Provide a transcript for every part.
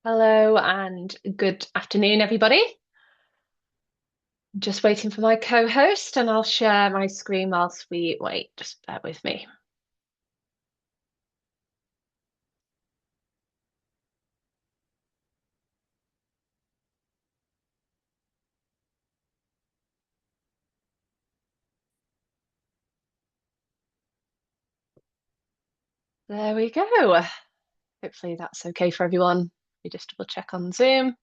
Hello and good afternoon, everybody. Just waiting for my co-host, and I'll share my screen whilst we wait. Just bear with me. There we go. Hopefully that's okay for everyone. Let me just double check on Zoom.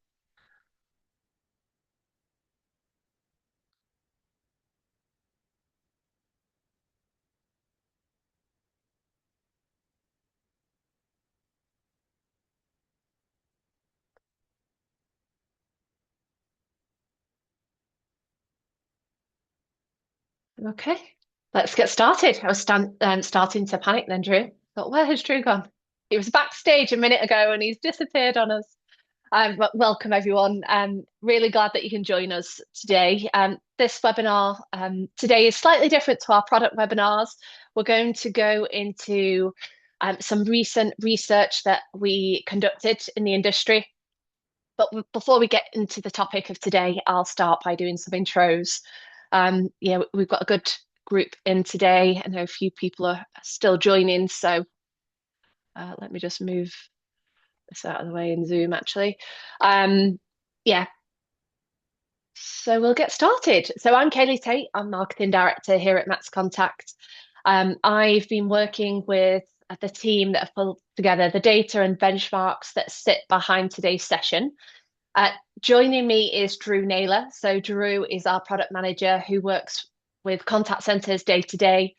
Okay, let's get started. I was starting to panic then, Drew. Thought, where has Drew gone? He was backstage a minute ago and he's disappeared on us. But welcome everyone. Really glad that you can join us today. This webinar today is slightly different to our product webinars. We're going to go into some recent research that we conducted in the industry. But before we get into the topic of today, I'll start by doing some intros. Yeah, we've got a good group in today. I know a few people are still joining, so let me just move this out of the way in Zoom actually. Yeah, so we'll get started. So I'm Kaylee Tate. I'm marketing director here at MaxContact. I've been working with the team that have pulled together the data and benchmarks that sit behind today's session. Uh, Joining me is Drew Naylor. So Drew is our product manager who works with contact centers day to day,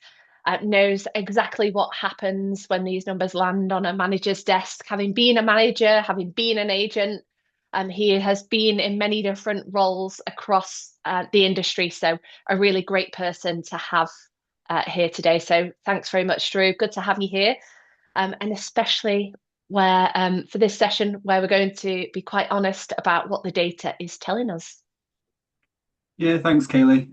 knows exactly what happens when these numbers land on a manager's desk. Having been a manager, having been an agent, he has been in many different roles across the industry. So a really great person to have here today. So thanks very much, Drew. Good to have you here, and especially where for this session where we're going to be quite honest about what the data is telling us. Yeah, thanks, Kaylee.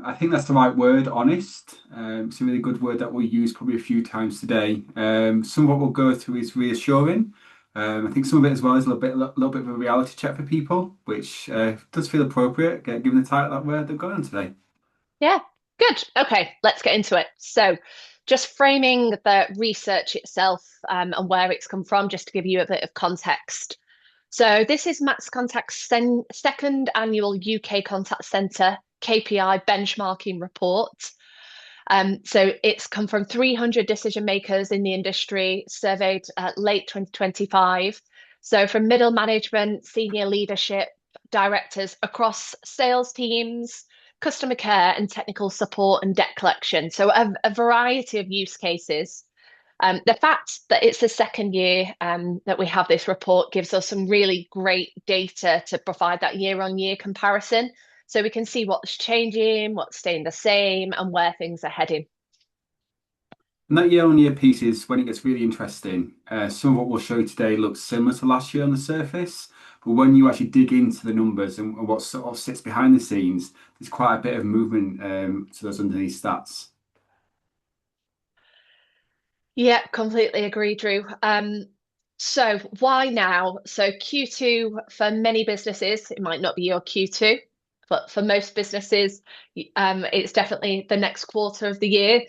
I think that's the right word, honest. It's a really good word that we'll use probably a few times today. Some of what we'll go through is reassuring. I think some of it as well is a little bit of a reality check for people, which does feel appropriate, given the title that they've got on today. Yeah, good. Okay, let's get into it. So, just framing the research itself and where it's come from, just to give you a bit of context. So, this is Max Contact's second annual UK Contact Centre KPI benchmarking report. So, it's come from 300 decision makers in the industry, surveyed late 2025. So, from middle management, senior leadership, directors across sales teams, customer care, and technical support and debt collection. So, a variety of use cases. The fact that it's the second year that we have this report gives us some really great data to provide that year-on-year comparison. So we can see what's changing, what's staying the same, and where things are heading. And that year-on-year piece is when it gets really interesting. Some of what we'll show you today looks similar to last year on the surface, but when you actually dig into the numbers and what sort of sits behind the scenes, there's quite a bit of movement to those underneath stats. Yeah, completely agree, Drew. So why now? So Q2 for many businesses, it might not be your Q2, but for most businesses, it's definitely the next quarter of the year.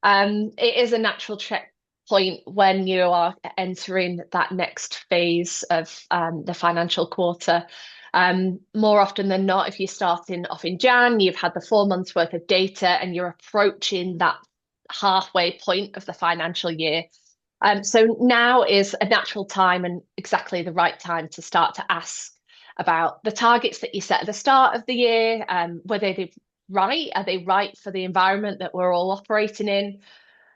It is a natural checkpoint when you are entering that next phase of the financial quarter. More often than not, if you're starting off in Jan, you've had the 4 months worth of data and you're approaching that halfway point of the financial year. So now is a natural time and exactly the right time to start to ask about the targets that you set at the start of the year. Whether they're right, are they right for the environment that we're all operating in?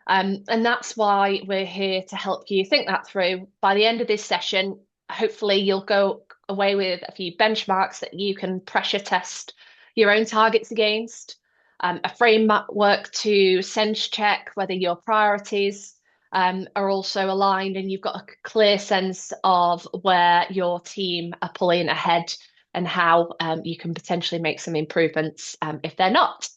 And that's why we're here to help you think that through. By the end of this session, hopefully you'll go away with a few benchmarks that you can pressure test your own targets against, a framework to sense check whether your priorities are also aligned and you've got a clear sense of where your team are pulling ahead and how you can potentially make some improvements if they're not.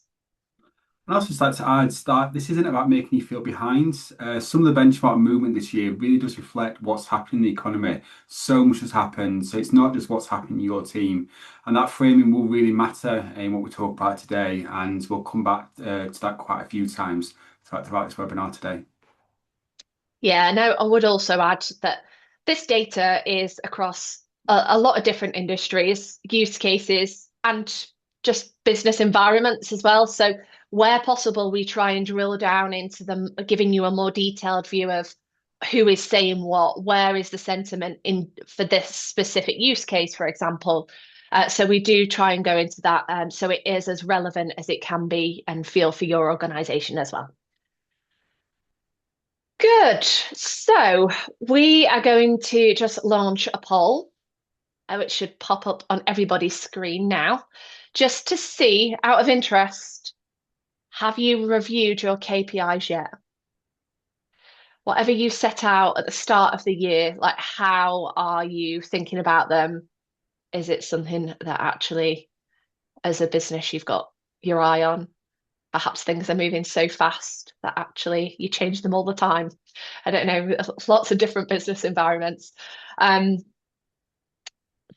And also just like to add that this isn't about making you feel behind. Some of the benchmark movement this year really does reflect what's happening in the economy. So much has happened. So it's not just what's happening in your team. And that framing will really matter in what we talk about today. And we'll come back to that quite a few times throughout this webinar today. Yeah, no, I would also add that this data is across a lot of different industries, use cases, and just business environments as well. So, where possible, we try and drill down into them, giving you a more detailed view of who is saying what, where is the sentiment in for this specific use case, for example. So we do try and go into that, so it is as relevant as it can be and feel for your organization as well. Good. So we are going to just launch a poll, which should pop up on everybody's screen now, just to see, out of interest, have you reviewed your KPIs yet? Whatever you set out at the start of the year, like how are you thinking about them? Is it something that actually, as a business, you've got your eye on? Perhaps things are moving so fast that actually you change them all the time. I don't know, lots of different business environments. Um,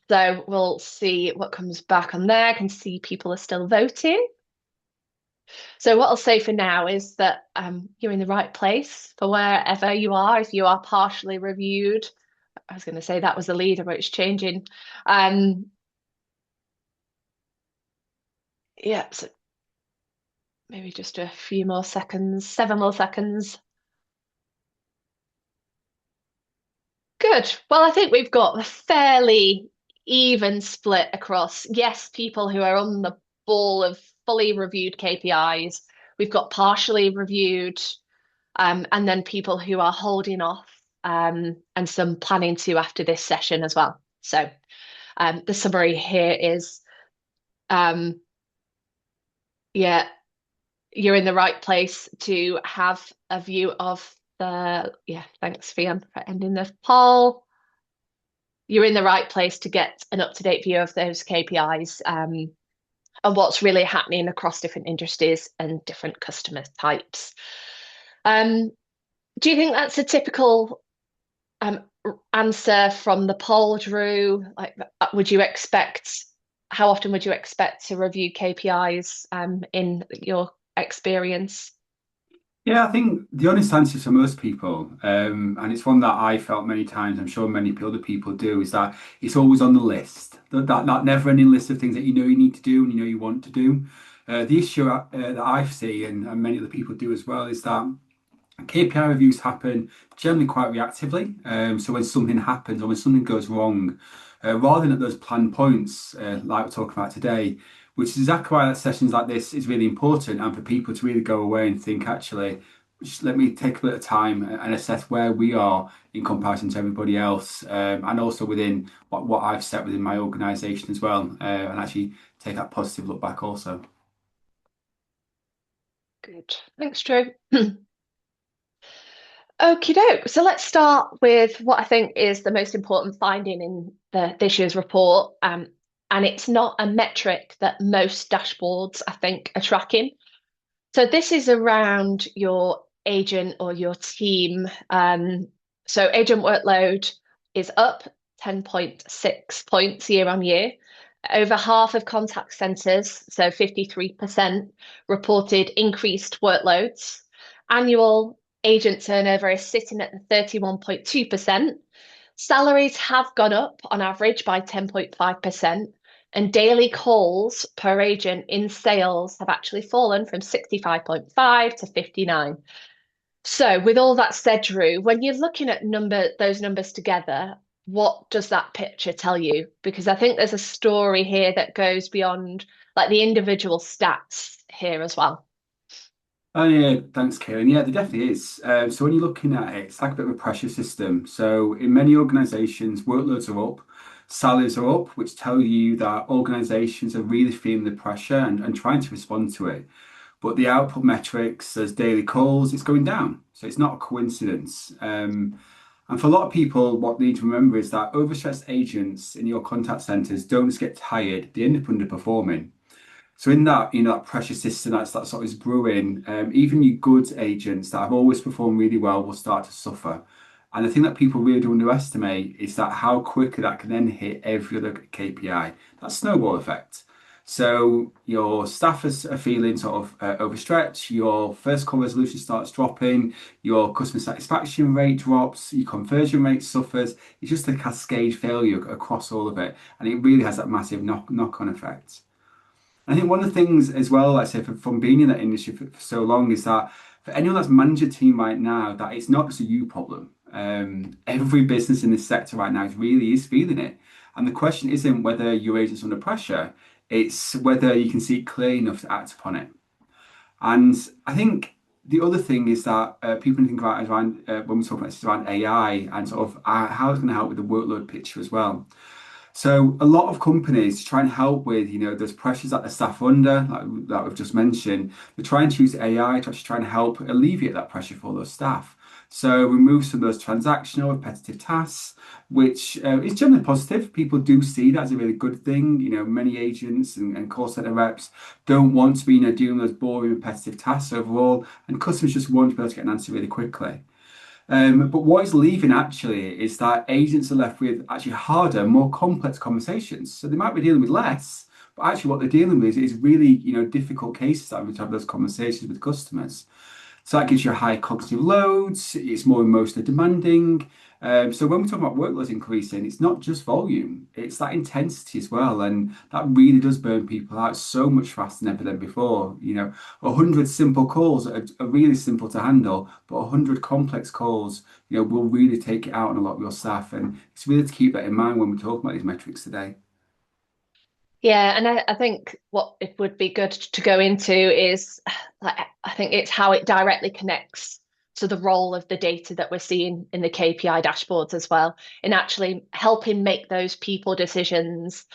so we'll see what comes back on there. I can see people are still voting. So what I'll say for now is that you're in the right place for wherever you are. If you are partially reviewed, I was going to say that was the leader, but it's changing. Um, yeah, so maybe just a few more seconds, 7 more seconds. Good. Well, I think we've got a fairly even split across, yes, people who are on the ball of fully reviewed KPIs. We've got partially reviewed, and then people who are holding off, and some planning to after this session as well. So, the summary here is, um, yeah, you're in the right place to have a view of yeah, thanks, Fion, for ending the poll. You're in the right place to get an up-to-date view of those KPIs, and what's really happening across different industries and different customer types. Um, do you think that's a typical um, answer from the poll, Drew? Like, would you expect, how often would you expect to review KPIs in your experience? Yeah, I think the honest answer for most people, and it's one that I felt many times, I'm sure many other people do, is that it's always on the list. That never-ending list of things that you know you need to do and you know you want to do. The issue that I see, and many other people do as well, is that KPI reviews happen generally quite reactively. So when something happens or when something goes wrong, rather than at those planned points, like we're talking about today, which is exactly why that sessions like this is really important, and for people to really go away and think, actually, just let me take a bit of time and assess where we are in comparison to everybody else, and also within what I've set within my organisation as well, and actually take that positive look back also. Good. Thanks, Drew. Okie doke. So let's start with what I think is the most important finding in this year's report. And it's not a metric that most dashboards, I think, are tracking. So this is around your agent or your team. So agent workload is up 10.6 points year on year. Over half of contact centers, so 53%, reported increased workloads. Annual agent turnover is sitting at the 31.2%. Salaries have gone up on average by 10.5%, and daily calls per agent in sales have actually fallen from 65.5 to 59. So, with all that said, Drew, when you're looking at those numbers together, what does that picture tell you? Because I think there's a story here that goes beyond like the individual stats here as well. Oh yeah, thanks, Kieran. Yeah, there definitely is. So when you're looking at it, it's like a bit of a pressure system. So in many organisations, workloads are up, salaries are up, which tell you that organisations are really feeling the pressure and trying to respond to it. But the output metrics, as daily calls, it's going down. So it's not a coincidence. And for a lot of people, what they need to remember is that overstressed agents in your contact centres don't just get tired; they end up underperforming. So in that, that pressure system that sort of is brewing, even your goods agents that have always performed really well will start to suffer. And the thing that people really do underestimate is that how quickly that can then hit every other KPI. That snowball effect. So your staff are feeling sort of overstretched, your first call resolution starts dropping, your customer satisfaction rate drops, your conversion rate suffers. It's just a cascade failure across all of it. And it really has that massive knock-on effect. I think one of the things as well, like I say, from being in that industry for so long, is that for anyone that's managed a team right now, that it's not just a you problem. Every business in this sector right now really is feeling it. And the question isn't whether your agent's under pressure, it's whether you can see it clear enough to act upon it. And I think the other thing is that people think about is around when we talk about this is around AI and sort of how it's going to help with the workload picture as well. So a lot of companies to try and help with, those pressures that the staff are under, like that we've just mentioned, they try and choose AI to actually try and help alleviate that pressure for those staff. So remove some of those transactional, repetitive tasks, which is generally positive. People do see that as a really good thing. Many agents and call center reps don't want to be, doing those boring, repetitive tasks overall, and customers just want to be able to get an answer really quickly. But what is leaving actually is that agents are left with actually harder, more complex conversations. So they might be dealing with less, but actually what they're dealing with is really, difficult cases that to have those conversations with customers. So that gives you high cognitive loads, it's more emotionally demanding. So when we talk about workloads increasing, it's not just volume, it's that intensity as well. And that really does burn people out so much faster than ever than before. 100 simple calls are really simple to handle, but 100 complex calls, will really take it out on a lot of your staff. And it's really to keep that in mind when we talk about these metrics today. Yeah, and I think what it would be good to go into is like I think it's how it directly connects to the role of the data that we're seeing in the KPI dashboards as well, in actually helping make those people decisions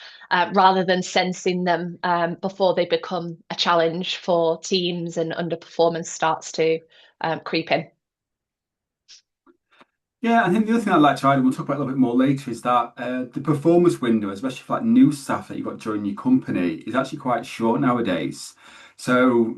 rather than sensing them before they become a challenge for teams and underperformance starts to creep in. Yeah, I think the other thing I'd like to add, and we'll talk about it a little bit more later, is that the performance window, especially for like new staff that you've got joining your company, is actually quite short nowadays. So,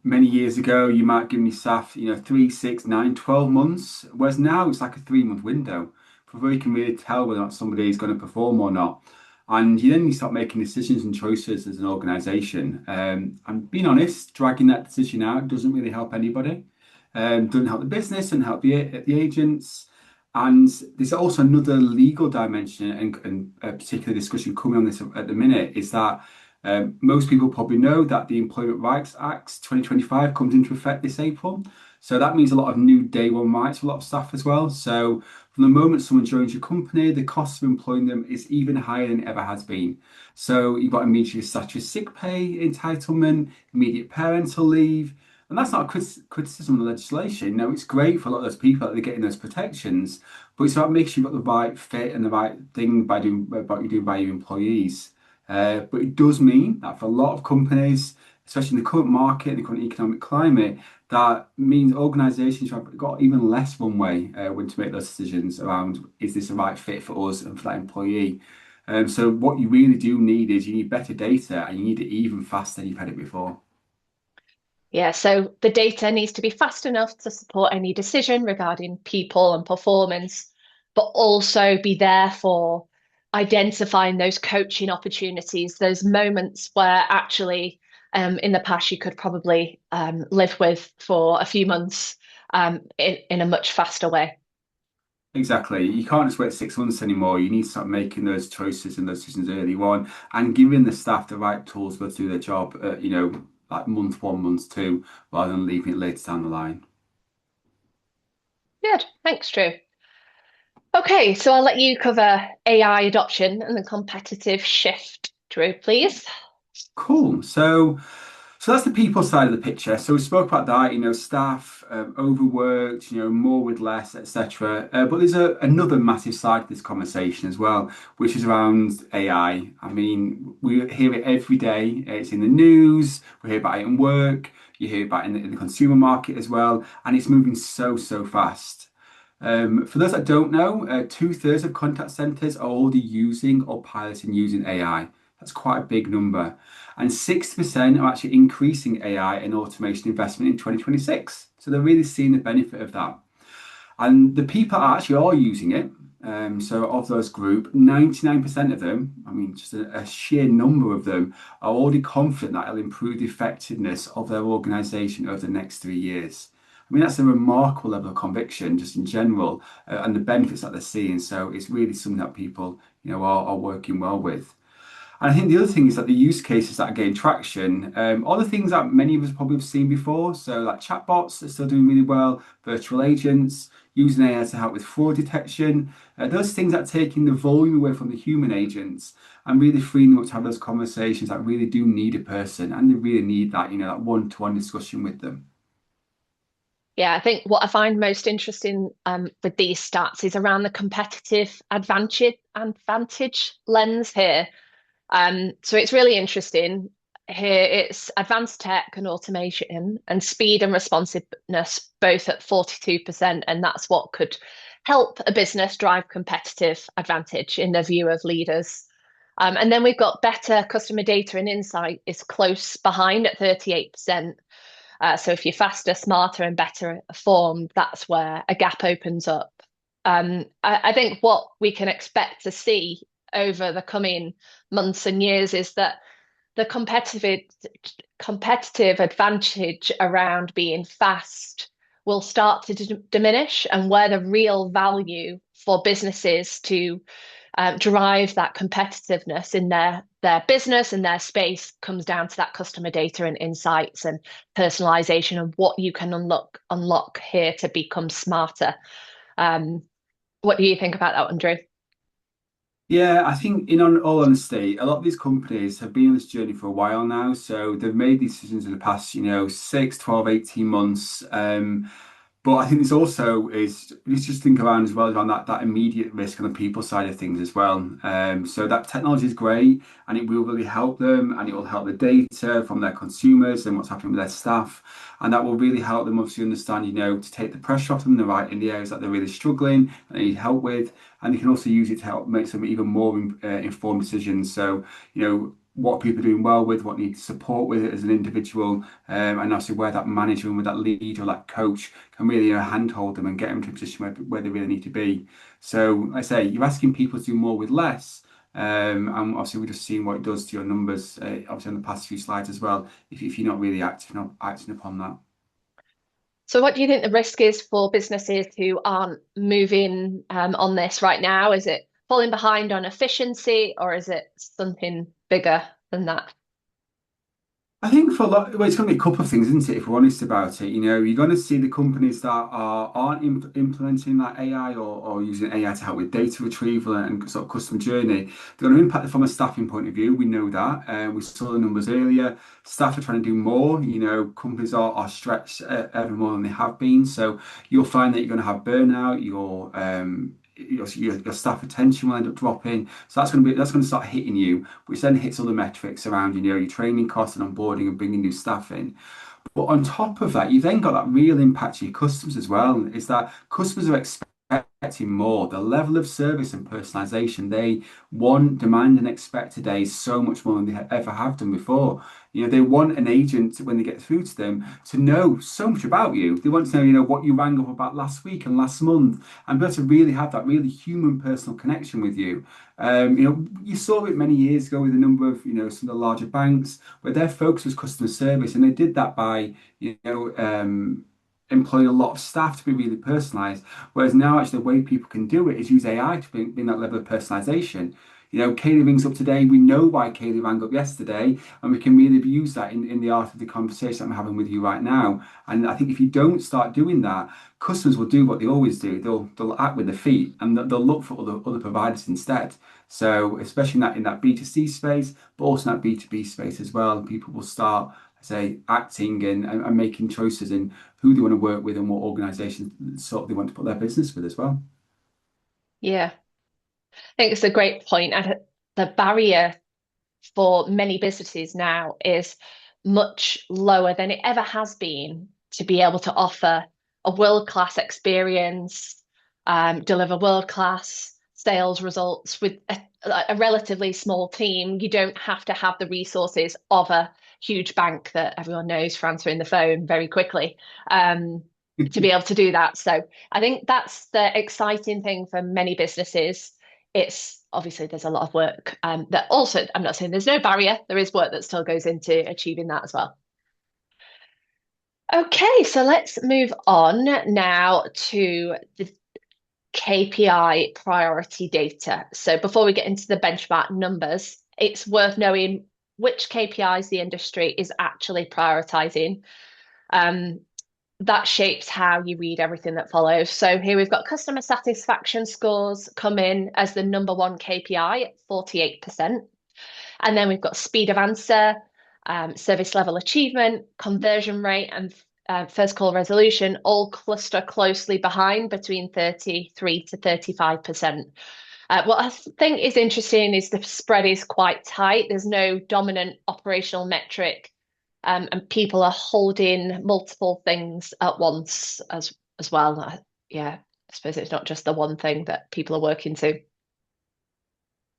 many years ago, you might give your staff, 3, 6, 9, 12 months, whereas now it's like a 3-month window before you can really tell whether or not somebody is going to perform or not. And then you start making decisions and choices as an organization. And being honest, dragging that decision out doesn't really help anybody. Doesn't help the business, doesn't help the agents. And there's also another legal dimension and a particular discussion coming on this at the minute is that most people probably know that the Employment Rights Act 2025 comes into effect this April. So that means a lot of new day one rights for a lot of staff as well. So from the moment someone joins your company, the cost of employing them is even higher than it ever has been. So you've got immediate statutory sick pay entitlement, immediate parental leave. And that's not a criticism of the legislation. No, it's great for a lot of those people that they're getting those protections, but it's about making sure you've got the right fit and the right thing by doing about you do by your employees. But it does mean that for a lot of companies, especially in the current market, the current economic climate, that means organisations have got even less runway when to make those decisions around is this the right fit for us and for that employee. So what you really do need is you need better data and you need it even faster than you've had it before. Yeah, so the data needs to be fast enough to support any decision regarding people and performance, but also be there for identifying those coaching opportunities, those moments where actually in the past you could probably live with for a few months in a much faster way. Exactly. You can't just wait 6 months anymore. You need to start making those choices and those decisions early on and giving the staff the right tools to do their job, like month 1, month 2, rather than leaving it later down the line. Good, thanks, Drew. Okay, so I'll let you cover AI adoption and the competitive shift, Drew, please. Cool. So that's the people side of the picture. So we spoke about that, staff overworked, more with less, etc. But there's another massive side to this conversation as well, which is around AI. I mean, we hear it every day. It's in the news. We hear about it in work. You hear about it in the consumer market as well, and it's moving so fast. For those that don't know, 2/3 of contact centers are already using or piloting using AI. That's quite a big number. And 60% are actually increasing AI and automation investment in 2026. So they're really seeing the benefit of that. And the people actually are using it. So of those group, 99% of them, I mean, just a sheer number of them, are already confident that it'll improve the effectiveness of their organization over the next 3 years. I mean, that's a remarkable level of conviction just in general, and the benefits that they're seeing. So it's really something that people, are working well with. And I think the other thing is that the use cases that are getting traction are the things that many of us probably have seen before. So, like chatbots are still doing really well, virtual agents, using AI to help with fraud detection. Those things that are taking the volume away from the human agents and really freeing them up to have those conversations that really do need a person and they really need that, that one-to-one discussion with them. Yeah, I think what I find most interesting with these stats is around the competitive advantage lens here. So it's really interesting. Here it's advanced tech and automation and speed and responsiveness both at 42%, and that's what could help a business drive competitive advantage in the view of leaders. And then we've got better customer data and insight is close behind at 38%. So if you're faster, smarter, and better informed, that's where a gap opens up. I think what we can expect to see over the coming months and years is that the competitive advantage around being fast will start to diminish, and where the real value for businesses to drive that competitiveness in their business and their space comes down to that customer data and insights and personalization and what you can unlock here to become smarter. Um, what do you think about that, Andrew? Yeah, I think all honesty, a lot of these companies have been on this journey for a while now. So they've made decisions in the past, 6, 12, 18 months. But I think there's also is let's just think around as well around that immediate risk on the people side of things as well. So that technology is great and it will really help them and it will help the data from their consumers and what's happening with their staff. And that will really help them obviously understand, to take the pressure off them in the areas that they're really struggling and they need help with. And you can also use it to help make some even more informed decisions. So, what people are doing well with, what needs support with it as an individual, and also where that manager and with that lead or that coach can really handhold them and get them to a position where they really need to be. So, like I say, you're asking people to do more with less. And obviously, we're just seeing what it does to your numbers, obviously, on the past few slides as well, if you're not really acting upon that. So, what do you think the risk is for businesses who aren't moving on this right now? Is it falling behind on efficiency, or is it something bigger than that? I think for a lot, well, it's going to be a couple of things, isn't it? If we're honest about it, you're going to see the companies that aren't implementing that AI or using AI to help with data retrieval and sort of customer journey. They're going to impact it from a staffing point of view. We know that. We saw the numbers earlier. Staff are trying to do more. Companies are stretched ever more than they have been. So you'll find that you're going to have burnout. Your staff retention will end up dropping. So that's going to start hitting you, which then hits other metrics around, your training costs and onboarding and bringing new staff in. But on top of that, you've then got that real impact to your customers as well. Is that customers are expecting more. The level of service and personalization they want, demand, and expect today is so much more than they ever have done before. They want an agent when they get through to them to know so much about you. They want to know, what you rang up about last week and last month, and be able to really have that really human personal connection with you. You saw it many years ago with a number of, some of the larger banks where their focus was customer service, and they did that by, employing a lot of staff to be really personalised. Whereas now, actually, the way people can do it is use AI to bring that level of personalisation. Kaylee rings up today. We know why Kaylee rang up yesterday, and we can really use that in the art of the conversation I'm having with you right now. And I think if you don't start doing that, customers will do what they always do. They'll act with their feet, and they'll look for other providers instead. So especially in that B2C space, but also in that B2B space as well, people will start, say, acting and making choices in who they want to work with and what organisations sort of they want to put their business with as well. Yeah, I think it's a great point. And the barrier for many businesses now is much lower than it ever has been to be able to offer a world-class experience, deliver world-class sales results with a relatively small team. You don't have to have the resources of a huge bank that everyone knows for answering the phone very quickly um, to be able to do that. So I think that's the exciting thing for many businesses. It's obviously there's a lot of work that also, I'm not saying there's no barrier, there is work that still goes into achieving that as well. Okay, so let's move on now to the KPI priority data. So before we get into the benchmark numbers, it's worth knowing which KPIs the industry is actually prioritizing. Um, that shapes how you read everything that follows. So here we've got customer satisfaction scores come in as the number one KPI at 48%. And then we've got speed of answer, service level achievement, conversion rate, and first call resolution all cluster closely behind between 33 to 35%. What I think is interesting is the spread is quite tight. There's no dominant operational metric, and people are holding multiple things at once as well. Yeah, I suppose it's not just the one thing that people are working to.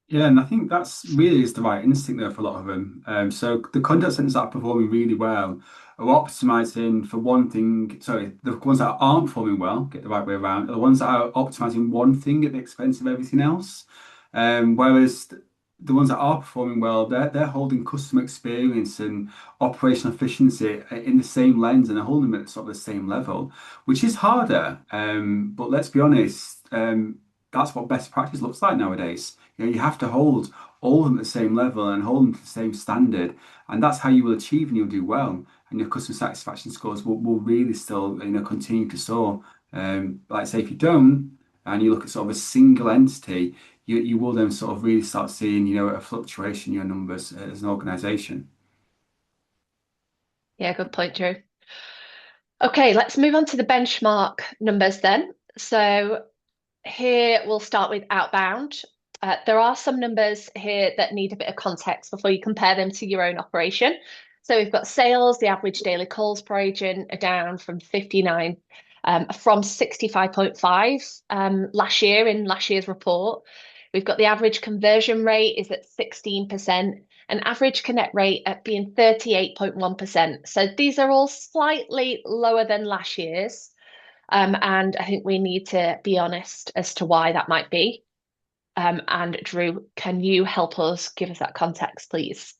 Yeah, and I think that's really is the right instinct there for a lot of them. So the contact centers that are performing really well are optimizing for one thing. Sorry, the ones that aren't performing well, get the right way around, are the ones that are optimizing one thing at the expense of everything else. Whereas the ones that are performing well, they're holding customer experience and operational efficiency in the same lens, and they're holding them at sort of the same level, which is harder. But let's be honest, that's what best practice looks like nowadays. You have to hold all of them at the same level and hold them to the same standard, and that's how you will achieve and you'll do well. And your customer satisfaction scores will really still continue to soar. Like I say, if you don't, and you look at sort of a single entity, you will then sort of really start seeing a fluctuation in your numbers as an organization. Yeah, good point, Drew. Okay, let's move on to the benchmark numbers then. So here we'll start with outbound. There are some numbers here that need a bit of context before you compare them to your own operation. So we've got sales, the average daily calls per agent are down from 59 from 65.5 last year in last year's report. We've got the average conversion rate is at 16% and average connect rate at being 38.1%. So these are all slightly lower than last year's. And I think we need to be honest as to why that might be. And Drew, can you help us give us that context, please?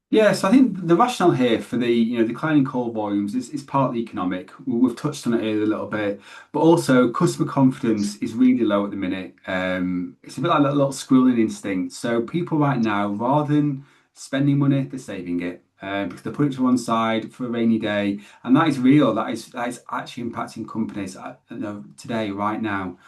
Yes, I think the rationale here for the declining call volumes is partly economic. We've touched on it earlier a little bit, but also customer confidence is really low at the minute. It's a bit like that little squirreling instinct. So people right now, rather than spending money, they're saving it because they put it to one side for a rainy day, and that is real. That is actually impacting companies today, right now.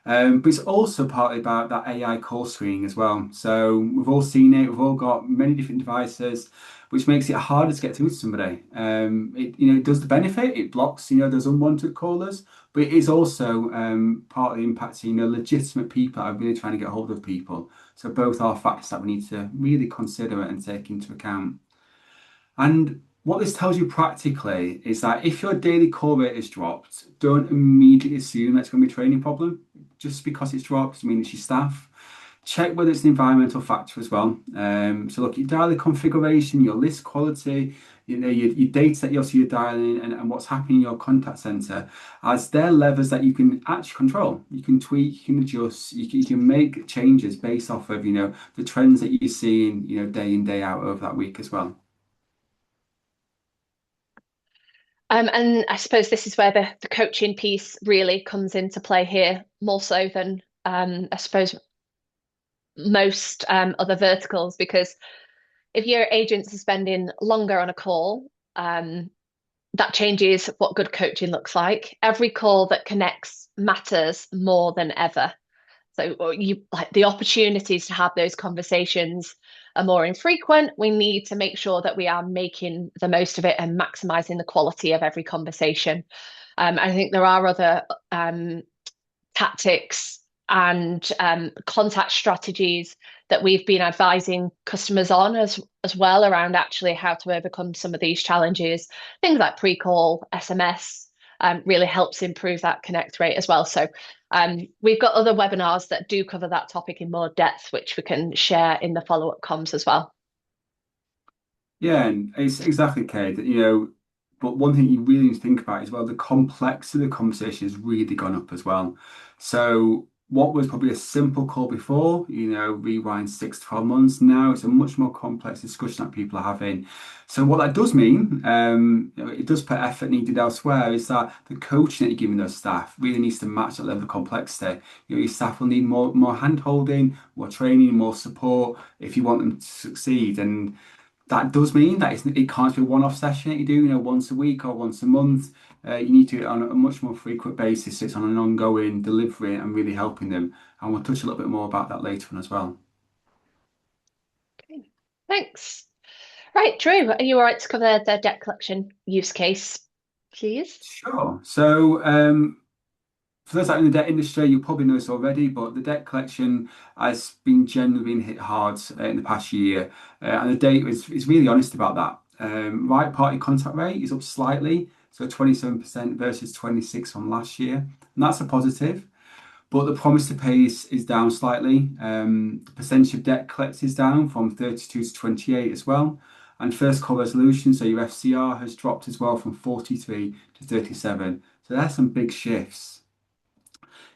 But it's also partly about that AI call screening as well. So we've all seen it. We've all got many different devices, which makes it harder to get through to somebody. It does the benefit. It blocks those unwanted callers, but it is also partly impacting legitimate people that are really trying to get hold of people. So both are factors that we need to really consider and take into account. And what this tells you practically is that if your daily call rate is dropped, don't immediately assume that's going to be a training problem. Just because it's dropped doesn't mean it's your staff. Check whether it's an environmental factor as well. So look, your dialer configuration, your list quality, your data that you're dialing and what's happening in your contact center, as they're levers that you can actually control. You can tweak, you can adjust, you can make changes based off of, the trends that you're seeing, day in, day out over that week as well. And I suppose this is where the coaching piece really comes into play here, more so than I suppose most other verticals, because if your agents are spending longer on a call, that changes what good coaching looks like. Every call that connects matters more than ever. So you like the opportunities to have those conversations are more infrequent. We need to make sure that we are making the most of it and maximizing the quality of every conversation. I think there are other tactics and contact strategies that we've been advising customers on as well around actually how to overcome some of these challenges. Things like pre-call, SMS, really helps improve that connect rate as well. So we've got other webinars that do cover that topic in more depth, which we can share in the follow-up comms as well. Yeah, and it's exactly, Kate. But one thing you really need to think about is, well, the complexity of the conversation has really gone up as well. So what was probably a simple call before, rewind 6 to 12 months, now it's a much more complex discussion that people are having. So what that does mean, it does put effort needed elsewhere, is that the coaching that you're giving those staff really needs to match that level of complexity. Your staff will need more hand holding, more training, more support if you want them to succeed. And that does mean that it can't be a one-off session that you do, once a week or once a month. You need to do it on a much more frequent basis. So it's on an ongoing delivery and really helping them. And we'll touch a little bit more about that later on as well. Okay. Thanks. Right, Drew, are you all right to cover the debt collection use case, please? Sure. So, for those out in the debt industry, you probably know this already, but the debt collection has been generally been hit hard in the past year, and the data is really honest about that. Right party contact rate is up slightly, so 27% versus 26 from last year, and that's a positive. But the promise to pay is down slightly. The percentage of debt collected is down from 32 to 28 as well. And first call resolution, so your FCR, has dropped as well from 43 to 37. So there's some big shifts.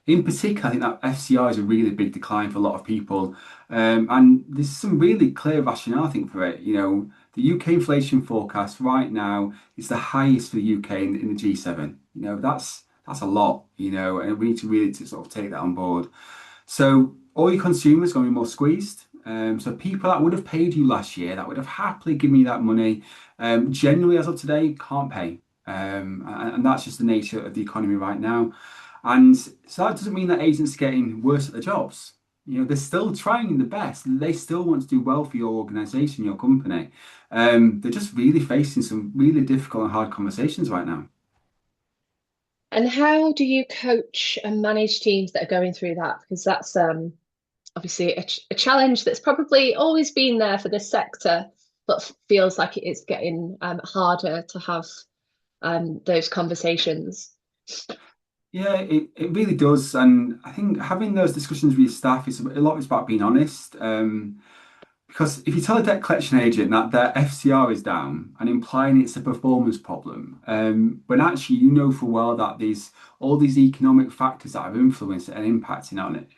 In particular, I think that FCR is a really big decline for a lot of people. And there's some really clear rationale, I think, for it. The UK inflation forecast right now is the highest for the UK in the G7. That's a lot, and we need to really sort of take that on board. So all your consumers are going to be more squeezed. So people that would have paid you last year, that would have happily given you that money, generally as of today, can't pay. And that's just the nature of the economy right now. And so that doesn't mean that agents are getting worse at their jobs. They're still trying the best. They still want to do well for your organization, your company. They're just really facing some really difficult and hard conversations right now. And how do you coach and manage teams that are going through that? Because that's obviously a challenge that's probably always been there for this sector, but feels like it is getting harder to have those conversations. Yeah, it really does. And I think having those discussions with your staff is a lot is about being honest. Because if you tell a debt collection agent that their FCR is down and implying it's a performance problem, when actually you know full well that there's all these economic factors that have influenced it and impacting on it,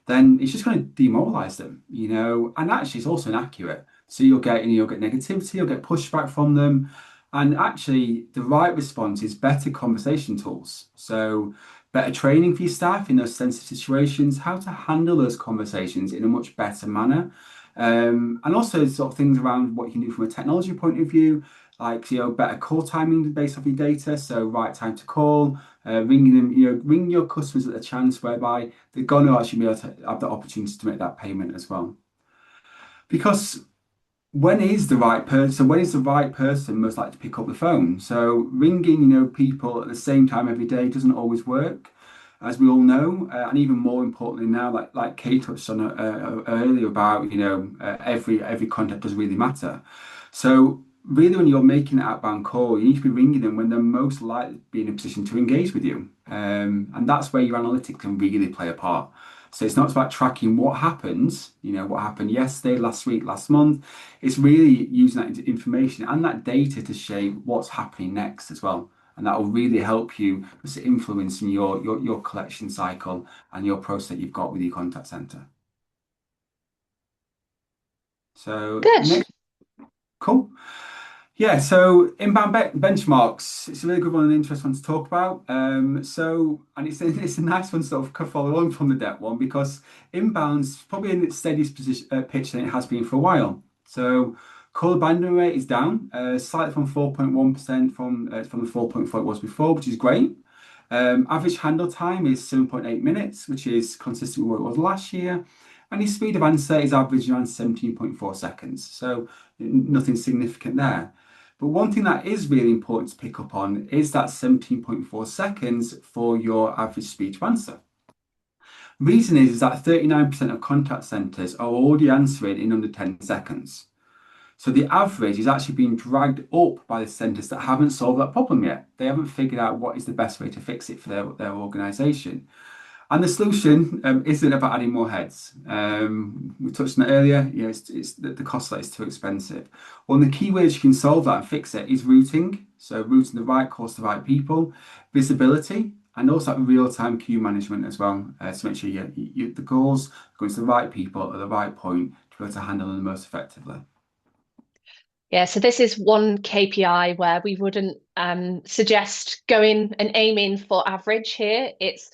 then it's just going to demoralize them. And actually it's also inaccurate. So you'll get negativity, you'll get pushback from them. And actually the right response is better conversation tools. So better training for your staff in those sensitive situations, how to handle those conversations in a much better manner. And also sort of things around what you can do from a technology point of view, like better call timing based off your data, so right time to call, ringing them, ring your customers at a chance whereby they're going to actually be able to have the opportunity to make that payment as well. Because when is the right person? So when is the right person most likely to pick up the phone? So ringing, people at the same time every day doesn't always work, as we all know, and even more importantly now, like Kate touched on earlier about, every contact does really matter. So really, when you're making an outbound call, you need to be ringing them when they're most likely to be in a position to engage with you, and that's where your analytics can really play a part. So it's not about tracking what happens, what happened yesterday, last week, last month. It's really using that information and that data to shape what's happening next as well. And that will really help you just influencing your collection cycle and your process that you've got with your contact center. So Good. next, cool. Yeah, so inbound benchmarks, it's a really good one and interesting one to talk about. And it's a nice one to sort of follow on from the debt one because inbound's probably in its steadiest position, pitch than it has been for a while. So call abandonment rate is down, slightly from 4.1% from the 4.4 it was before, which is great. Average handle time is 7.8 minutes, which is consistent with what it was last year. And his speed of answer is average around 17.4 seconds. So nothing significant there. But one thing that is really important to pick up on is that 17.4 seconds for your average speed to answer. Reason is that 39% of contact centers are already answering in under 10 seconds. So the average is actually being dragged up by the centres that haven't solved that problem yet. They haven't figured out what is the best way to fix it for their organisation. And the solution isn't about adding more heads. We touched on it earlier. It's the cost that is too expensive. One of the key ways you can solve that and fix it is routing. So routing the right course to the right people, visibility, and also that real-time queue management as well. To make sure the calls are going to the right people at the right point to be able to handle them most effectively. Yeah, so this is one KPI where we wouldn't suggest going and aiming for average here. It's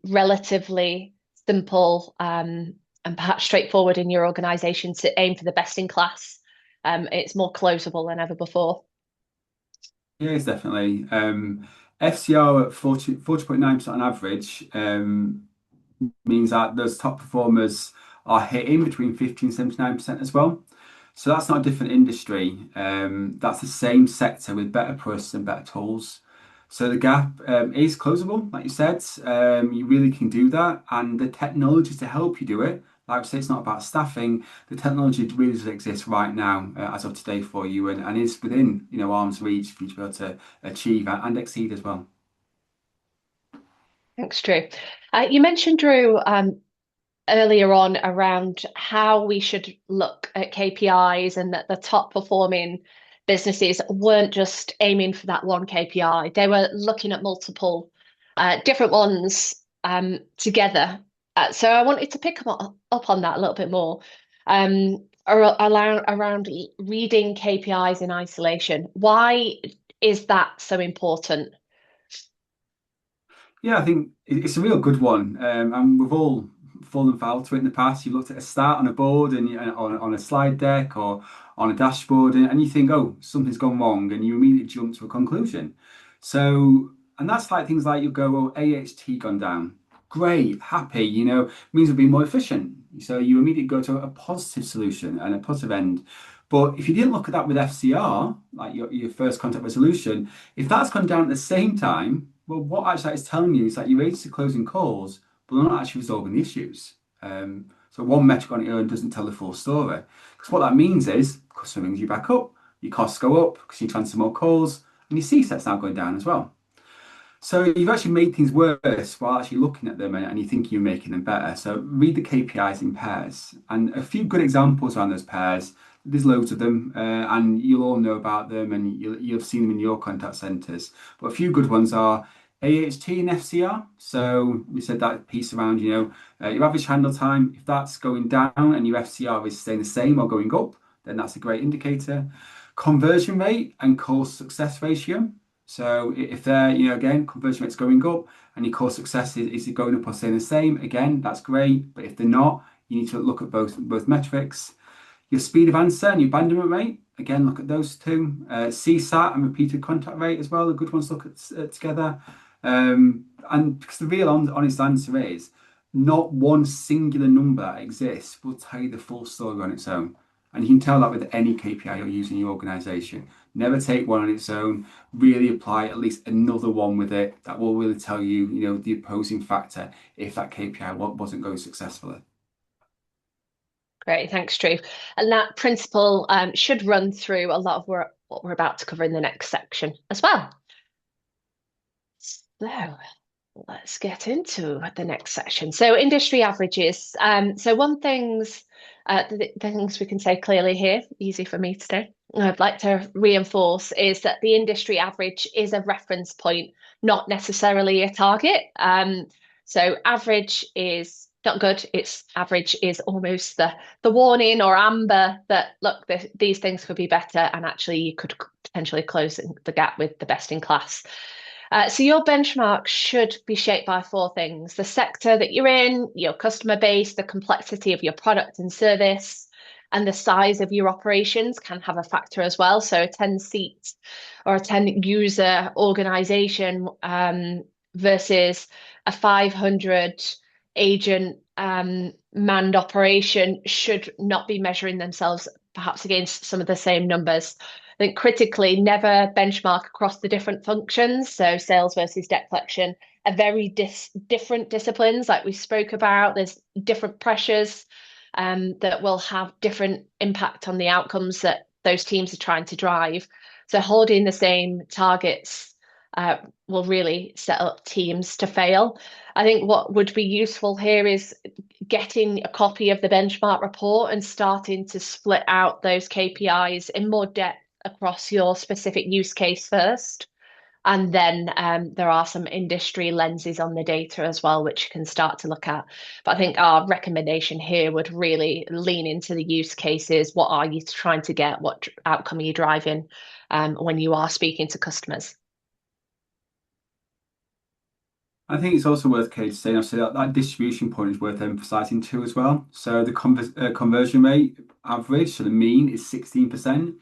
relatively simple and perhaps straightforward in your organization to aim for the best in class. It's more closable than ever before. Yeah, it's definitely. FCR at 40.9% on average means that those top performers are hitting between 50 and 79% as well. So that's not a different industry. That's the same sector with better processes and better tools. So the gap is closable, like you said. You really can do that, and the technology to help you do it. Like I say, it's not about staffing. The technology really does exist right now, as of today, for you, and is within arm's reach for you to be able to achieve and exceed as well. Thanks, Drew. You mentioned, Drew, earlier on around how we should look at KPIs and that the top performing businesses weren't just aiming for that one KPI. They were looking at multiple different ones together. So I wanted to pick up on that a little bit more. Around reading KPIs in isolation. Why is that so important? Yeah, I think it's a real good one, and we've all fallen foul to it in the past. You looked at a start on a board and on a slide deck or on a dashboard, and you think, oh, something's gone wrong, and you immediately jump to a conclusion. So, and that's like things like you go, oh, AHT gone down. Great, happy, means we'll be more efficient. So you immediately go to a positive solution and a positive end. But if you didn't look at that with FCR, like your first contact resolution, if that's gone down at the same time, well, what actually that is telling you is that your agents are closing calls, but they're not actually resolving the issues. So one metric on its own doesn't tell the full story. Because what that means is customer rings you back up, your costs go up because you transfer more calls, and your CSAT's now going down as well. So you've actually made things worse while actually looking at them and you think you're making them better. So read the KPIs in pairs and a few good examples around those pairs. There's loads of them, and you'll all know about them, and you'll have seen them in your contact centres. But a few good ones are AHT and FCR. So we said that piece around, your average handle time. If that's going down and your FCR is staying the same or going up, then that's a great indicator. Conversion rate and call success ratio. So if they're, again, conversion rate's going up and your core success is it going up or staying the same, again, that's great. But if they're not, you need to look at both metrics. Your speed of answer and your abandonment rate, again, look at those two. CSAT and repeated contact rate as well, the good ones to look at together. And because the real honest answer is not one singular number that exists will tell you the full story on its own. And you can tell that with any KPI you're using in your organization. Never take one on its own. Really apply at least another one with it. That will really tell you, the opposing factor if that KPI wasn't going successfully. Great, thanks, Drew. And that principle should run through a lot of what we're about to cover in the next section as well. So let's get into the next section. So industry averages. So the things we can say clearly here, easy for me to say, I'd like to reinforce is that the industry average is a reference point, not necessarily a target. So average is not good. It's average is almost the warning or amber that look, these things could be better, and actually you could potentially close the gap with the best in class. So your benchmark should be shaped by four things: the sector that you're in, your customer base, the complexity of your product and service, and the size of your operations can have a factor as well. So a 10 seat or a 10 user organization versus a 500 agent manned operation should not be measuring themselves perhaps against some of the same numbers. I think critically, never benchmark across the different functions. So sales versus debt collection are very different disciplines, like we spoke about. There's different pressures. that will have different impact on the outcomes that those teams are trying to drive. So holding the same targets uh, will really set up teams to fail. I think what would be useful here is getting a copy of the benchmark report and starting to split out those KPIs in more depth across your specific use case first. And then there are some industry lenses on the data as well, which you can start to look at. But I think our recommendation here would really lean into the use cases. What are you trying to get? What outcome are you driving when you are speaking to customers? I think it's also worth, Kate, saying obviously that distribution point is worth emphasising too as well. So the conversion rate average, so the mean is 16%,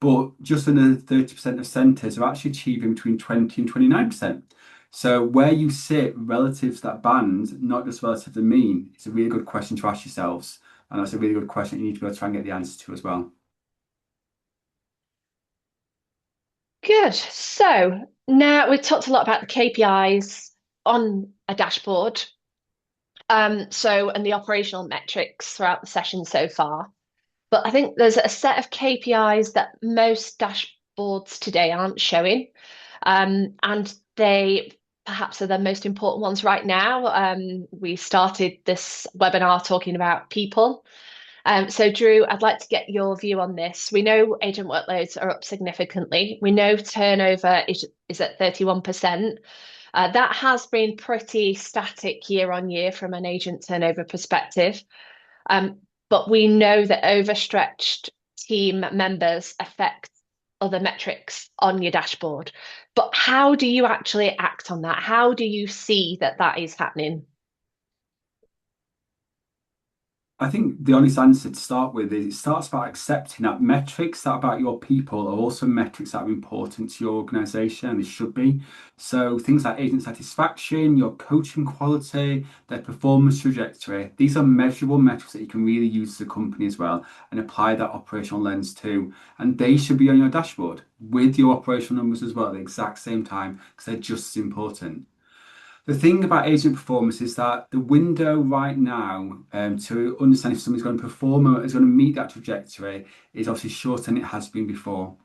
but just under 30% of centres are actually achieving between 20 and 29%. So where you sit relative to that band, not just relative to the mean, it's a really good question to ask yourselves. And that's a really good question you need to go try and get the answer to as well. Good. So now we've talked a lot about the KPIs on a dashboard. And the operational metrics throughout the session so far. But I think there's a set of KPIs that most dashboards today aren't showing. And they perhaps are the most important ones right now. We started this webinar talking about people. So, Drew, I'd like to get your view on this. We know agent workloads are up significantly. We know turnover is at 31%. That has been pretty static year on year from an agent turnover perspective. Um, but we know that overstretched team members affect other metrics on your dashboard. But how do you actually act on that? How do you see that that is happening? I think the honest answer to start with is it starts by accepting that metrics that are about your people are also metrics that are important to your organization, and they should be. So things like agent satisfaction, your coaching quality, their performance trajectory, these are measurable metrics that you can really use as a company as well and apply that operational lens to. And they should be on your dashboard with your operational numbers as well at the exact same time because they're just as important. The thing about agent performance is that the window right now to understand if somebody's going to perform or is going to meet that trajectory is obviously shorter than it has been before.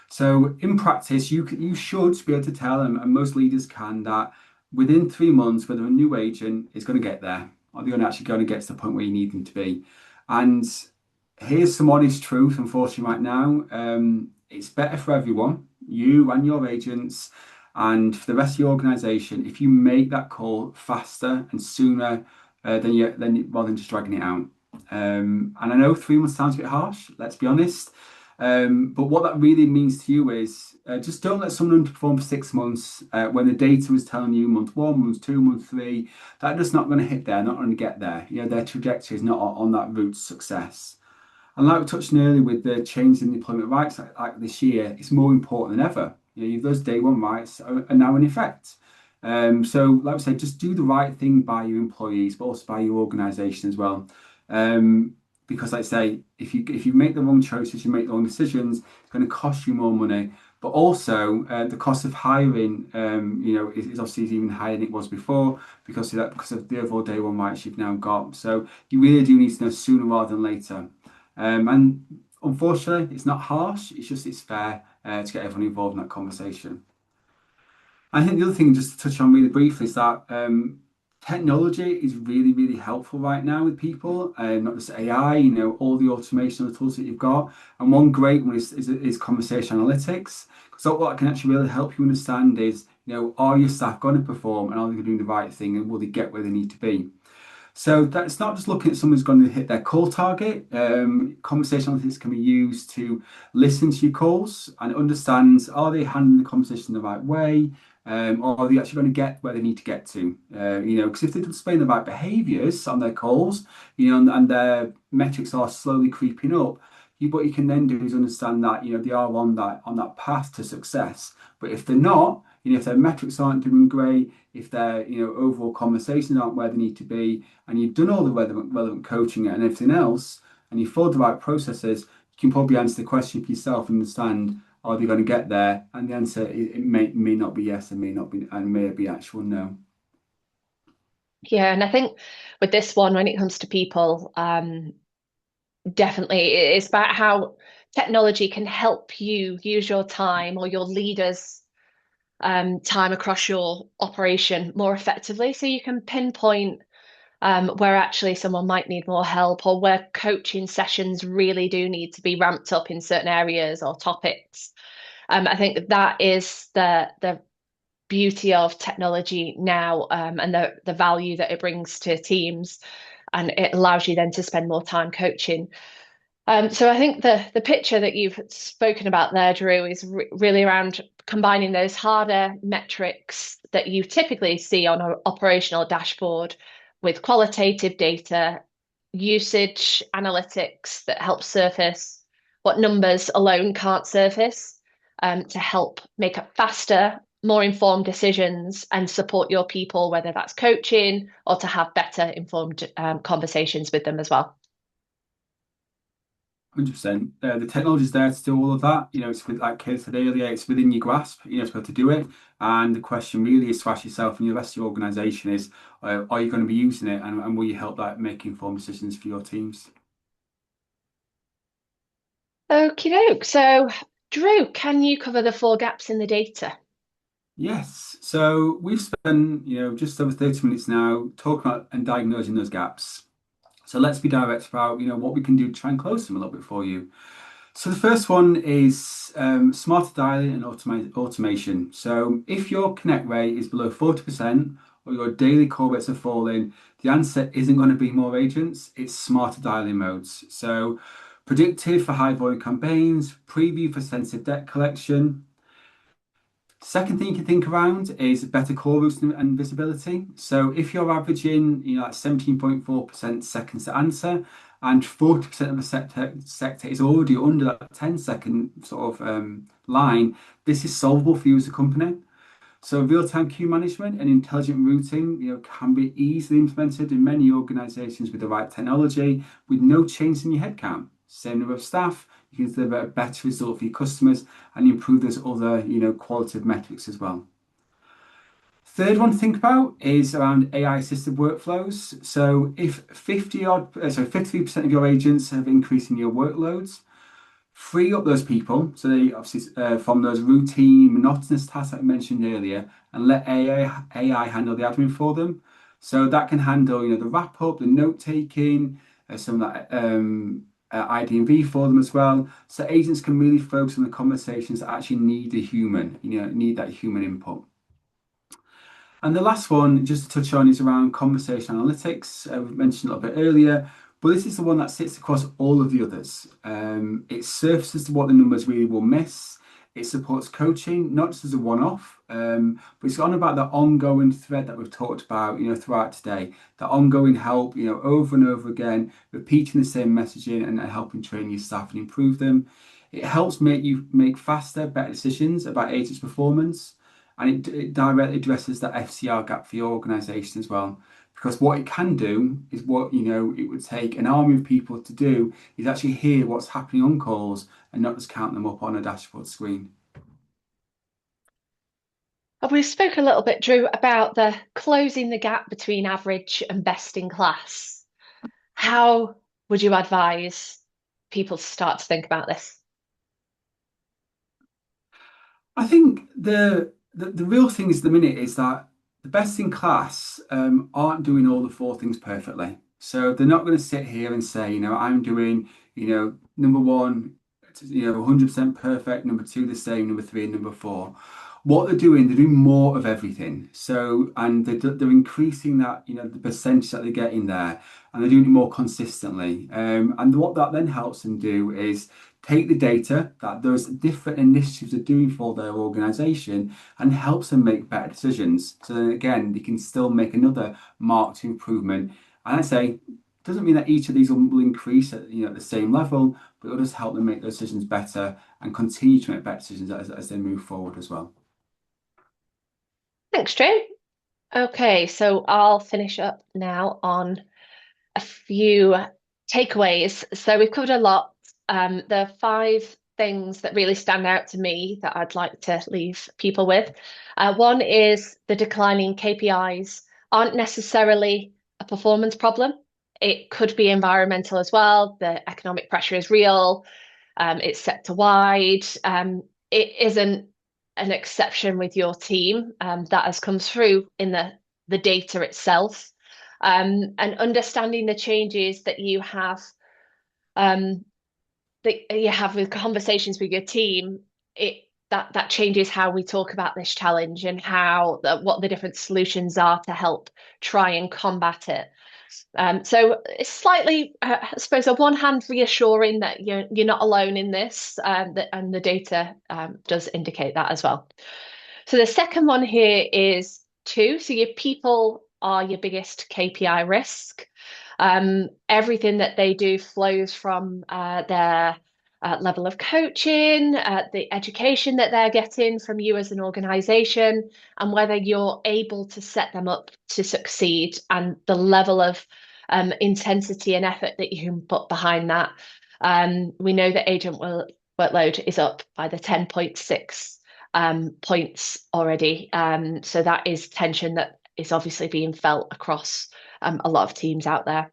So in practice, you should be able to tell, and most leaders can, that within 3 months, whether a new agent is going to get there, or they're actually going to get to the point where you need them to be. And here's some honest truth, unfortunately, right now. It's better for everyone, you and your agents, and for the rest of your organization, if you make that call faster and sooner rather than just dragging it out. And I know 3 months sounds a bit harsh, let's be honest. But what that really means to you is just don't let someone underperform for 6 months when the data is telling you month one, month two, month three, that just not going to hit there, not going to get there. You know, their trajectory is not on that route to success. And like we touched on earlier with the change in the employment rights like this year, it's more important than ever. You know, those day one rights are now in effect. So, like I said, just do the right thing by your employees, but also by your organisation as well. Because, like I say, if you make the wrong choices, you make the wrong decisions, it's going to cost you more money. But also, the cost of hiring, is obviously even higher than it was before because of the overall day one rights you've now got. So, you really do need to know sooner rather than later. And unfortunately, it's not harsh. It's fair to get everyone involved in that conversation. I think the other thing, just to touch on really briefly, is that technology is really, really helpful right now with people, not just AI, all the automation and the tools that you've got. And one great one is conversation analytics. So what that can actually really help you understand is, are your staff going to perform and are they doing the right thing and will they get where they need to be? So that's not just looking at someone who's going to hit their call target. Conversation analytics can be used to listen to your calls and understand, are they handling the conversation the right way? Or are they actually going to get where they need to get to? Because if they're displaying the right behaviours on their calls, and their metrics are slowly creeping up, what you can then do is understand that, they are on that path to success. But if they're not, if their metrics aren't doing great, if their overall conversations aren't where they need to be, and you've done all the relevant coaching and everything else, and you followed the right processes, you can probably answer the question for yourself and understand, are they going to get there? And the answer it may not be yes and may not be and may be actual no. Yeah, and I think with this one, when it comes to people, definitely it's about how technology can help you use your time or your leaders' time across your operation more effectively. So you can pinpoint where actually someone might need more help or where coaching sessions really do need to be ramped up in certain areas or topics. I think that is the beauty of technology now, and the value that it brings to teams, and it allows you then to spend more time coaching. So I think the picture that you've spoken about there, Drew, is really around combining those harder metrics that you typically see on an operational dashboard with qualitative data, usage analytics that help surface what numbers alone can't surface, to help make up faster, more informed decisions and support your people, whether that's coaching or to have better informed conversations with them as well. 100%. The technology's there to do all of that. It's with, like Kate said earlier, it's within your grasp, to be able to do it. And the question really is to ask yourself and the rest of your organization is, are you going to be using it and will you help that make informed decisions for your teams? Okie doke. So, Drew, can you cover the four gaps in the data? Yes. So we've spent, just over 30 minutes now talking about and diagnosing those gaps. So let's be direct about, what we can do to try and close them a little bit for you. So the first one is smarter dialing and automation. So if your connect rate is below 40% or your daily call rates are falling, the answer isn't going to be more agents, it's smarter dialing modes. So predictive for high volume campaigns, preview for sensitive debt collection. Second thing you can think around is better call routes and visibility. So if you're averaging, like 17.4% seconds to answer, and 40% of the sector is already under that 10-second sort of line, this is solvable for you as a company. So real-time queue management and intelligent routing, can be easily implemented in many organizations with the right technology, with no change in your headcount. Same number of staff, you can deliver a better result for your customers and improve those other, qualitative metrics as well. Third one to think about is around AI assisted workflows. So if 53% of your agents have increased in your workloads, free up those people, so they obviously from those routine, monotonous tasks that I mentioned earlier, and let AI handle the admin for them. So that can handle, the wrap up, the note taking, some of that ID&V for them as well. So agents can really focus on the conversations that actually need a human, need that human input. And the last one, just to touch on, is around conversation analytics. We mentioned a little bit earlier, but this is the one that sits across all of the others. It surfaces what the numbers really will miss. It supports coaching, not just as a one-off, but it's on about the ongoing thread that we've talked about, throughout today. The ongoing help, over and over again, repeating the same messaging and helping train your staff and improve them. It helps make you make faster, better decisions about agents' performance, and it directly addresses that FCR gap for your organization as well. Because what it can do is what it would take an army of people to do is actually hear what's happening on calls and not just count them up on a dashboard screen. We spoke a little bit, Drew, about the closing the gap between average and best in class. How would you advise people to start to think about this? I think the real thing is the minute is that the best in class aren't doing all the four things perfectly. So they're not going to sit here and say, I'm doing, number one, 100% perfect, number two the same, number three, and number four. What they're doing more of everything. So, and they're increasing that, the percentage that they get in there, and they're doing it more consistently. And what that then helps them do is take the data that those different initiatives are doing for their organization and helps them make better decisions. So then again, they can still make another marked improvement. And I say, doesn't mean that each of these will increase at at the same level, but it'll just help them make those decisions better and continue to make better decisions as they move forward as well. Thanks, Drew. Okay, so I'll finish up now on a few takeaways. So we've covered a lot. The five things that really stand out to me that I'd like to leave people with. One is the declining KPIs aren't necessarily a performance problem. It could be environmental as well. The economic pressure is real. It's sector wide. It isn't an exception with your team. That has come through in the data itself. And understanding the changes um, that you have with conversations with your team, it that changes how we talk about this challenge and what the different solutions are to help try and combat it. So it's slightly, I suppose, on one hand, reassuring that you're not alone in this, and the data does indicate that as well. So the second one here is two. So your people are your biggest KPI risk. Everything that they do flows from their level of coaching, the education that they're getting from you as an organization, and whether you're able to set them up to succeed, and the level of intensity and effort that you can put behind that. We know that workload is up by the 10.6 points already. So that is tension that is obviously being felt across a lot of teams out there.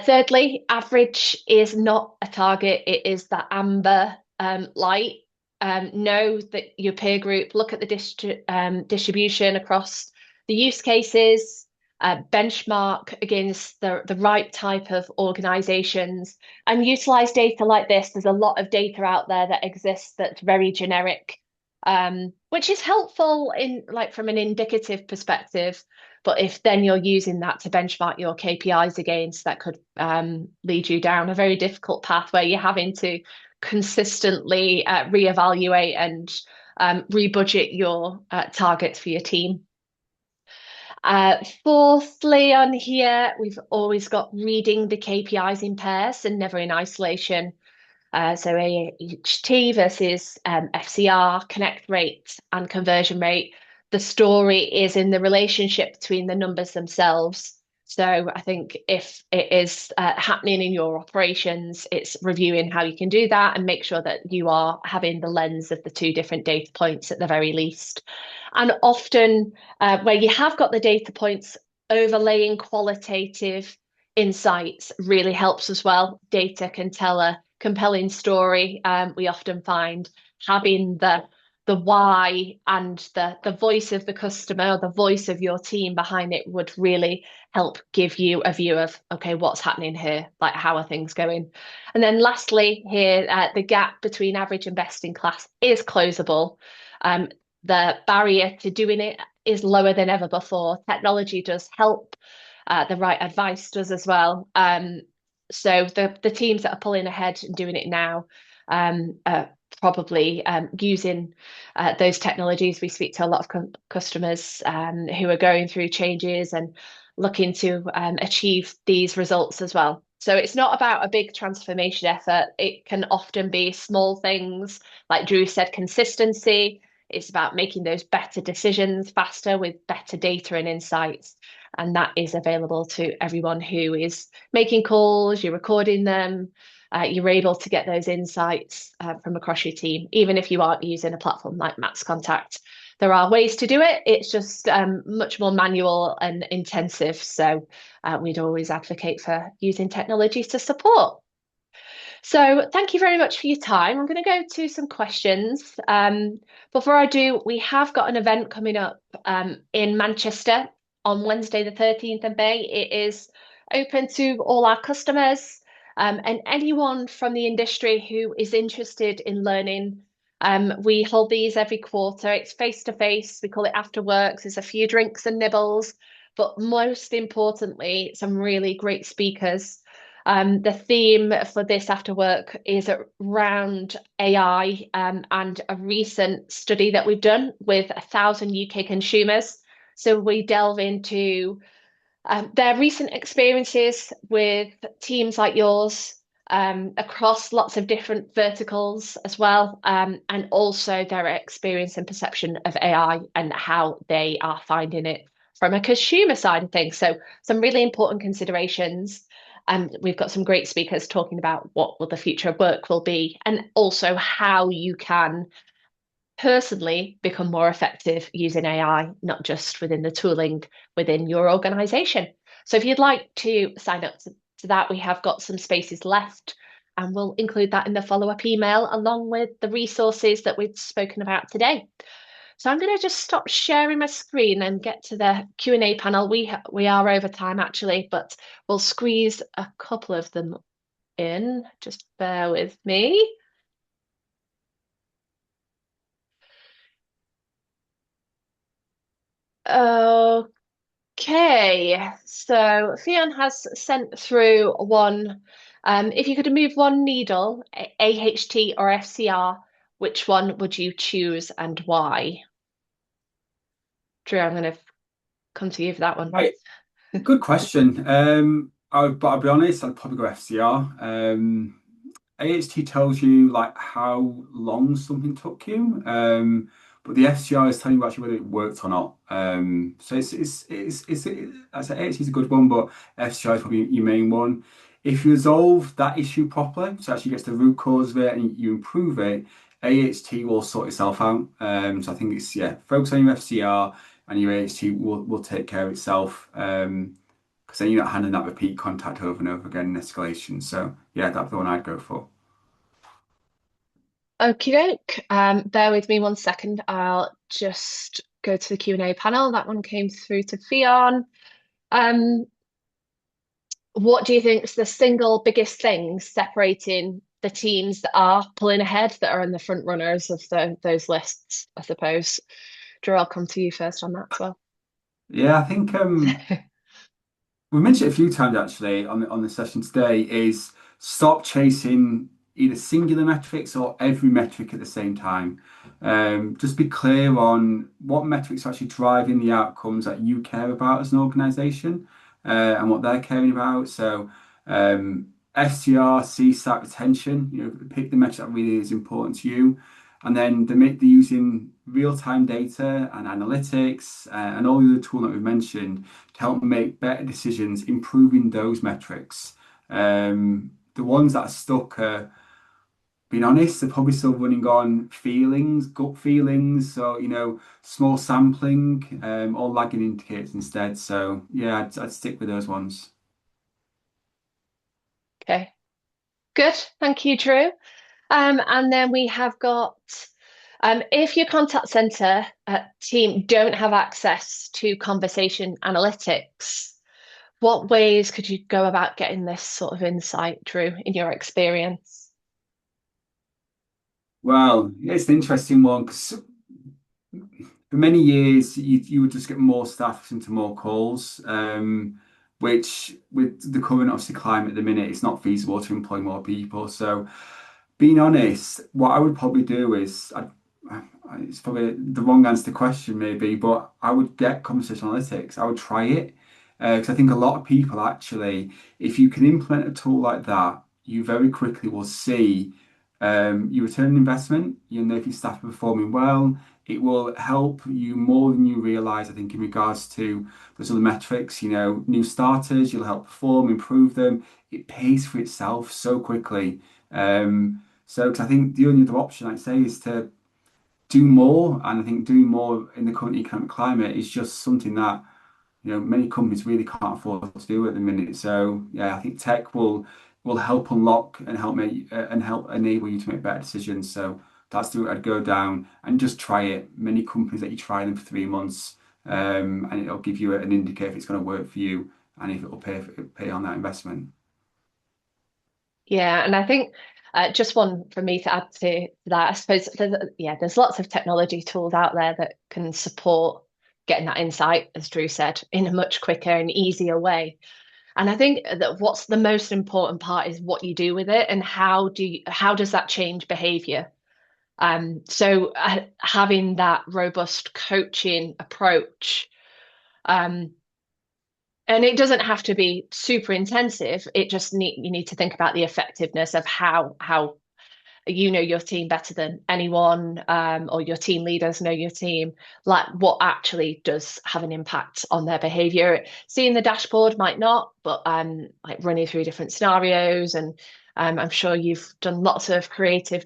Thirdly, average is not a target. It is that amber light. Know that your peer group, look at the distribution across the use cases, benchmark against the right type of organizations, and utilize data like this. There's a lot of data out there that exists that's very generic, which is helpful in like from an indicative perspective. But if then you're using that to benchmark your KPIs against, that could lead you down a very difficult path where you're having to consistently reevaluate and rebudget your targets for your team. Fourthly, on here, we've always got reading the KPIs in pairs and never in isolation. So AHT versus FCR, connect rate, and conversion rate. The story is in the relationship between the numbers themselves. So I think if it is happening in your operations, it's reviewing how you can do that and make sure that you are having the lens of the two different data points at the very least. And often where you have got the data points, overlaying qualitative insights really helps as well. Data can tell a compelling story. We often find having the why and the voice of the customer, the voice of your team behind it would really help give you a view of, okay, what's happening here? Like, how are things going? And then lastly, here, the gap between average and best in class is closable. The barrier to doing it is lower than ever before. Technology does help. The right advice does as well. So the teams that are pulling ahead and doing it now are probably using those technologies. We speak to a lot of customers who are going through changes and looking to achieve these results as well. So it's not about a big transformation effort. It can often be small things, like Drew said, consistency. It's about making those better decisions faster with better data and insights. And that is available to everyone who is making calls, you're recording them, you're able to get those insights from across your team, even if you aren't using a platform like MaxContact. There are ways to do it. It's just much more manual and intensive. So we'd always advocate for using technology to support. So thank you very much for your time. I'm going to go to some questions. Before I do, we have got an event coming up in Manchester on Wednesday, the 13th of May. It is open to all our customers and anyone from the industry who is interested in learning. We hold these every quarter. It's face to face. We call it after works. There's a few drinks and nibbles, but most importantly, some really great speakers. The theme for this after work is around AI and a recent study that we've done with 1,000 UK consumers. So we delve into their recent experiences with teams like yours across lots of different verticals as well, and also their experience and perception of AI and how they are finding it from a consumer side of things. So some really important considerations. And we've got some great speakers talking about what will the future of work will be, and also how you can personally become more effective using AI, not just within the tooling within your organization. So if you'd like to sign up to that, we have got some spaces left, and we'll include that in the follow-up email along with the resources that we've spoken about today. So I'm going to just stop sharing my screen and get to the Q&A panel. We are over time actually, but we'll squeeze a couple of them in. Just bear with me. Okay, so Fion has sent through one. If you could move one needle, AHT or FCR, which one would you choose and why? Drew, I'm going to come to you for that one. Right, good question. But I'll be honest, I'd probably go FCR. AHT tells you like how long something took you, but the FCR is telling you actually whether it worked or not. So I say AHT is a good one, but FCR is probably your main one. If you resolve that issue properly, so actually gets the root cause of it and you improve it, AHT will sort itself out. So I think it's focus on your FCR and your AHT will take care of itself. Because then you're not handling that repeat contact over and over again in escalation. So yeah, that's the one I'd go for. Okie doke. Bear with me one second. I'll just go to the Q&A panel. That one came through to Fion. Um, what do you think is the single biggest thing separating the teams that are pulling ahead, that are in the front runners of those lists, I suppose? Drew, I'll come to you first on that as well. Yeah, I think we mentioned it a few times actually on the session today is stop chasing either singular metrics or every metric at the same time. Just be clear on what metrics are actually driving the outcomes that you care about as an organization and what they're caring about. So STR, CSAT, retention, pick the metric that really is important to you. And then they're using real-time data and analytics and all the other tools that we've mentioned to help make better decisions, improving those metrics. The ones that are stuck are, being honest, they're probably still running on feelings, gut feelings, so small sampling, or lagging indicators instead. So yeah, I'd stick with those ones. Okay, good. Thank you, Drew. And then we have got if your contact center team don't have access to conversation analytics, what ways could you go about getting this sort of insight, Drew, in your experience? Well, it's an interesting one because for many years you would just get more staff into more calls, which with the current obviously climate at the minute, it's not feasible to employ more people. So being honest, what I would probably do is it's probably the wrong answer to the question maybe, but I would get conversation analytics. I would try it because I think a lot of people actually, if you can implement a tool like that, you very quickly will see your return on investment. You'll know if your staff are performing well. It will help you more than you realize, I think, in regards to those other metrics. New starters, you'll help perform, improve them. It pays for itself so quickly. 'Cause I think the only other option I'd say is to do more. And I think doing more in the current economic climate is just something that many companies really can't afford to do at the minute. So yeah, I think tech will help unlock and help make and help enable you to make better decisions. So that's the route I'd go down and just try it. Many companies that you try them for 3 months, and it'll give you an indicator if it's going to work for you and if it will pay on that investment. Yeah, and I think just one for me to add to that, I suppose there's lots of technology tools out there that can support getting that insight, as Drew said, in a much quicker and easier way. And I think that what's the most important part is what you do with it and how does that change behavior? So having that robust coaching approach, um, and it doesn't have to be super intensive. It just you need to think about the effectiveness of how you know your team better than anyone, or your team leaders know your team, like what actually does have an impact on their behavior. Seeing the dashboard might not, but like running through different scenarios, and I'm sure you've done lots of creative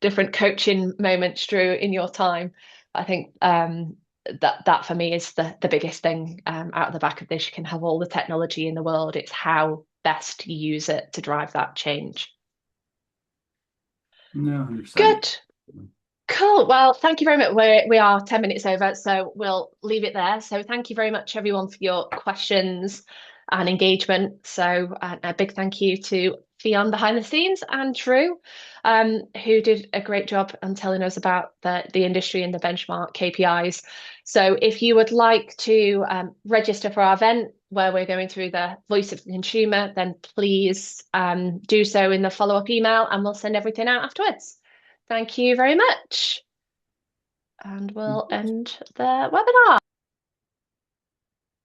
different coaching moments, Drew, in your time. I think that for me is the biggest thing out of the back of this. You can have all the technology in the world. It's how best you use it to drive that change. No, 100%. Good. Cool. Well, thank you very much. We are 10 minutes over, so we'll leave it there. So thank you very much, everyone, for your questions and engagement. So a big thank you to Fion behind the scenes and Drew, who did a great job on telling us about the industry and the benchmark KPIs. So if you would like to register for our event where we're going through the voice of the consumer, then please do so in the follow-up email and we'll send everything out afterwards. Thank you very much. And we'll end the webinar.